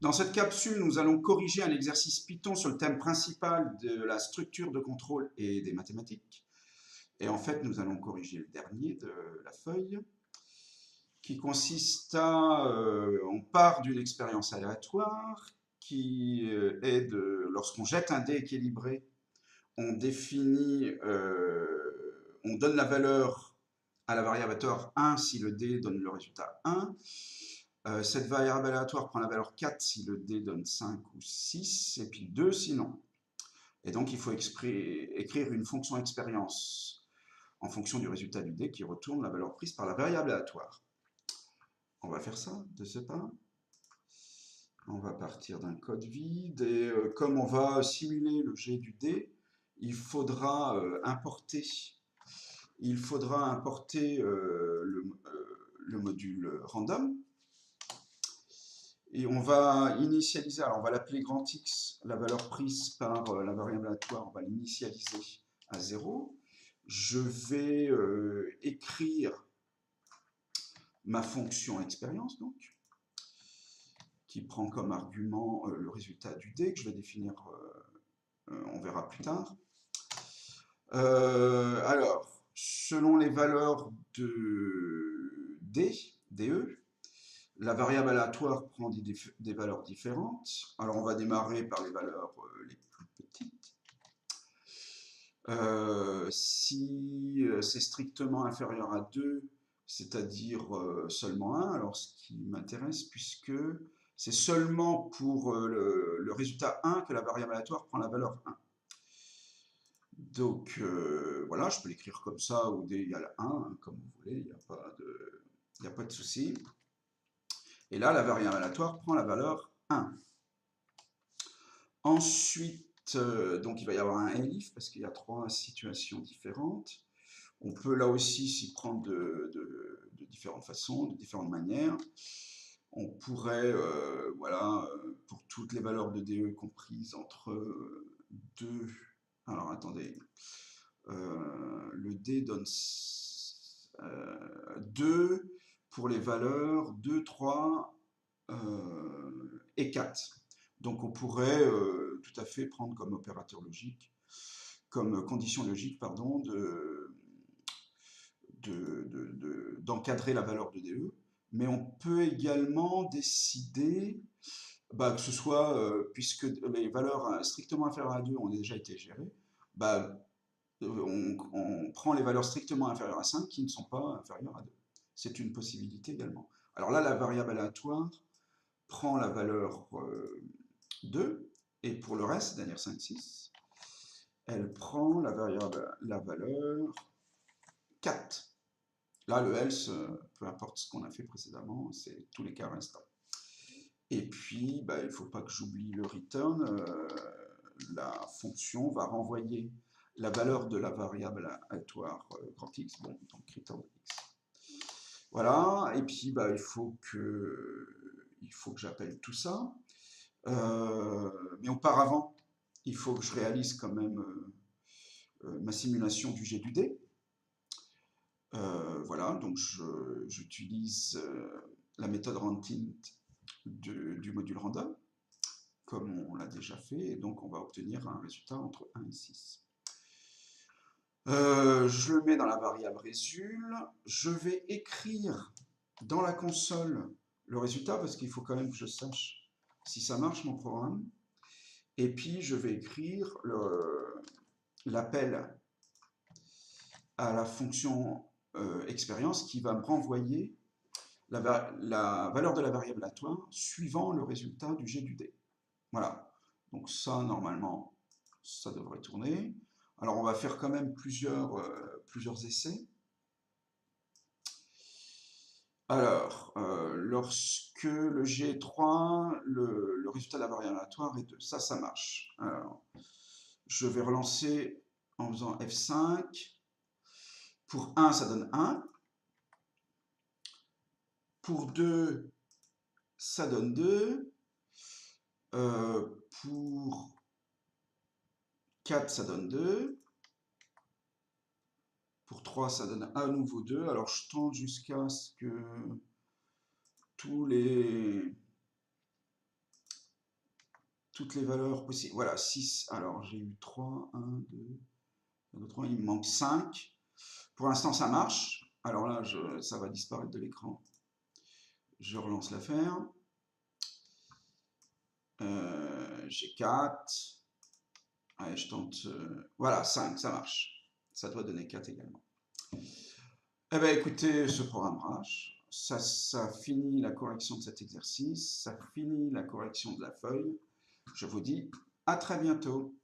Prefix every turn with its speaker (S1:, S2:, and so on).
S1: Dans cette capsule, nous allons corriger un exercice Python sur le thème principal de la structure de contrôle et des mathématiques. Et en fait, nous allons corriger le dernier de la feuille, qui consiste on part d'une expérience aléatoire, qui est lorsqu'on jette un dé équilibré, on définit, on donne la valeur à la variable aléatoire 1 si le dé donne le résultat 1. Cette variable aléatoire prend la valeur 4 si le dé donne 5 ou 6, et puis 2 sinon. Et donc il faut écrire une fonction expérience en fonction du résultat du dé qui retourne la valeur prise par la variable aléatoire. On va faire ça de ce pas. On va partir d'un code vide et comme on va simuler le jet du dé, il faudra importer, le module random. Et on va initialiser, alors on va l'appeler grand X, la valeur prise par la variable aléatoire, on va l'initialiser à 0. Je vais écrire ma fonction expérience, donc, qui prend comme argument le résultat du dé, que je vais définir, on verra plus tard. Alors, selon les valeurs de D, DE, la variable aléatoire prend des valeurs différentes. Alors, on va démarrer par les valeurs les plus petites. Si c'est strictement inférieur à 2, c'est-à-dire seulement 1, alors ce qui m'intéresse, puisque c'est seulement pour le résultat 1 que la variable aléatoire prend la valeur 1. Donc voilà, je peux l'écrire comme ça, ou D égale 1, hein, comme vous voulez, il n'y a pas de souci. Et là, la variable aléatoire prend la valeur 1. Ensuite, donc il va y avoir un elif, parce qu'il y a 3 situations différentes. On peut là aussi s'y prendre de différentes façons, de différentes manières. On pourrait, voilà, pour toutes les valeurs de DE comprises entre 2... Alors attendez, le D donne 2 pour les valeurs 2, 3 et 4. Donc on pourrait tout à fait prendre comme opérateur logique, comme condition logique, pardon, d'encadrer la valeur de DE, mais on peut également décider que ce soit, puisque les valeurs strictement inférieures à 2 ont déjà été gérées, on prend les valeurs strictement inférieures à 5 qui ne sont pas inférieures à 2. C'est une possibilité également. Alors là, la variable aléatoire prend la valeur 2, et pour le reste, c'est-à-dire 5, 6, elle prend la valeur 4. Là, le else, peu importe ce qu'on a fait précédemment, c'est tous les cas restants. Et puis, il ne faut pas que j'oublie le return. La fonction va renvoyer la valeur de la variable aléatoire grand X, bon, donc return X. Voilà, et puis il faut que j'appelle tout ça. Mais auparavant, il faut que je réalise quand même ma simulation du jet du dé. Voilà, donc j'utilise la méthode randint du module random, comme on l'a déjà fait, et donc on va obtenir un résultat entre 1 et 6. Je le mets dans la variable résul. Je vais écrire dans la console le résultat, parce qu'il faut quand même que je sache si ça marche mon programme. Et puis je vais écrire l'appel à la fonction expérience qui va me renvoyer la valeur de la variable aléatoire suivant le résultat du jet du dé. Voilà. Donc ça, normalement, ça devrait tourner. Alors on va faire quand même plusieurs essais. Alors, lorsque le jet est 3, le résultat de la variable aléatoire est 2. Ça marche. Alors, je vais relancer en faisant F5. Pour 1, ça donne 1. Pour 2, ça donne 2. Pour 4, ça donne 2. Pour 3, ça donne à nouveau 2. Alors, je tente jusqu'à ce que tous les toutes les valeurs possibles. Voilà, 6. Alors, j'ai eu 3, 1, 2, 3, il me manque 5. Pour l'instant, ça marche. Alors là, ça va disparaître de l'écran. Je relance l'affaire. J'ai 4. Allez, je tente. Voilà, 5, ça marche. Ça doit donner 4 également. Eh bien, écoutez, ce programme marche. Ça finit la correction de cet exercice. Ça finit la correction de la feuille. Je vous dis à très bientôt.